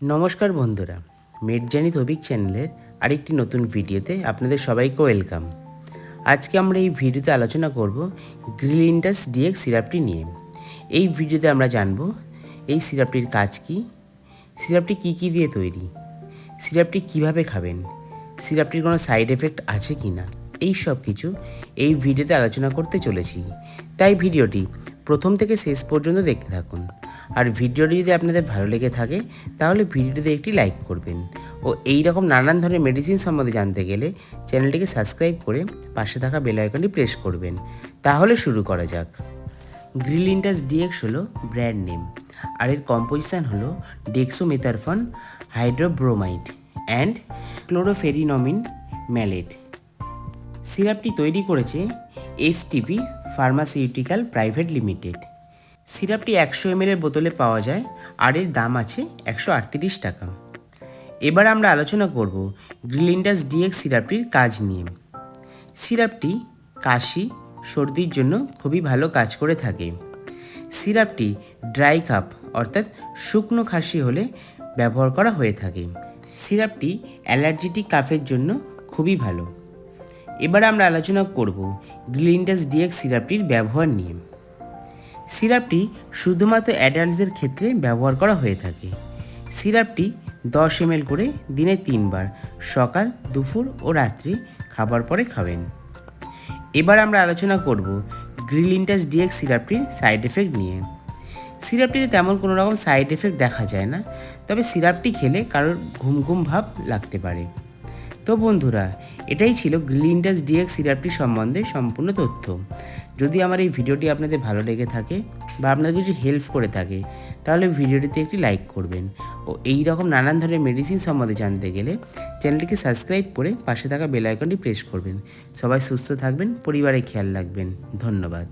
নমস্কার বন্ধুরা, মেডজানি তবিক চ্যানেলের আরেকটি নতুন ভিডিওতে আপনাদের সবাইকে ওয়েলকাম। আজকে আমরা এই ভিডিওতে আলোচনা করব গ্রিলিনটাস ডিএক্স সিরাপটি নিয়ে। এই ভিডিওতে আমরা জানব এই সিরাপটির কাজ কী, সিরাপটি কী কী দিয়ে তৈরি, সিরাপটি কিভাবে খাবেন, সিরাপটির কোনো সাইড এফেক্ট আছে কি না, এই সব কিছু এই ভিডিওতে আলোচনা করতে চলেছি। তাই ভিডিওটি প্রথম থেকে শেষ পর্যন্ত দেখতে থাকুন। আর ভিডিওটি যদি আপনাদের ভালো লেগে থাকে তাহলে ভিডিওটিতে একটি লাইক করবেন ও এই রকম নানান ধরনের মেডিসিন সম্বন্ধে জানতে গেলে চ্যানেলটিকে সাবস্ক্রাইব করে পাশে থাকা বেল আইকনটি প্রেস করবেন। তাহলে শুরু করা যাক। গ্রিলিনটাস ডিএক্স হলো ব্র্যান্ড নেম, আর এর কম্পোজিশন হলো dextromethorphan hydrobromide and chlorpheniramine maleate. সিরাপটি তৈরি করেছে এসটিপি ফার্মাসিউটিক্যাল প্রাইভেট লিমিটেড। সিরাপটি 100 ml বোতলে পাওয়া যায় আর এর দাম আছে 138 টাকা। এবার আমরা আলোচনা করব গ্রিলিনটাস ডিএক্স সিরাপটির কাজ নিয়ে। সিরাপটি কাশি সর্দির জন্য খুবই ভালো কাজ করে থাকে। সিরাপটি ড্রাই কাপ অর্থাৎ শুকনো খাসি হলে ব্যবহার করা হয়ে থাকে। সিরাপটি অ্যালার্জেটিক কাফের জন্য খুবই ভালো। এবার আমরা আলোচনা করব গ্রিলিনটাস ডিএক্স সিরাপটির ব্যবহার নিয়ে। সিরাপটি শুধুমাত্র অ্যাডাল্টদের ক্ষেত্রে ব্যবহার করা হয়ে থাকে। সিরাপটি 10 ml করে দিনে 3 বার সকাল, দুপুর ও রাত্রি খাবার পরে খাবেন। এবার আমরা আলোচনা করব গ্রিলিনটাস ডিএক্স সিরাপটির সাইড এফেক্ট নিয়ে। সিরাপটিতে তেমন কোনো রকম সাইড এফেক্ট দেখা যায় না, তবে সিরাপটি খেলে কারোর ঘুম ঘুম ভাব লাগতে পারে। তো বন্ধুরা, এটাই ছিল গ্রিলিনটাস ডিএক্স সিরাপটি সম্বন্ধে সম্পূর্ণ তথ্য। যদি আমার এই ভিডিওটি আপনাদের ভালো লেগে থাকে বা আপনাদের কিছু হেল্প করে থাকে তাহলে ভিডিওটিতে একটি লাইক করবেন ও এই রকম নানান ধরনের মেডিসিন সম্বন্ধে জানতে গেলে চ্যানেলটিকে সাবস্ক্রাইব করে পাশে থাকা বেল আইকনটি প্রেস করবেন। সবাই সুস্থ থাকবেন, পরিবারে খেয়াল রাখবেন। ধন্যবাদ।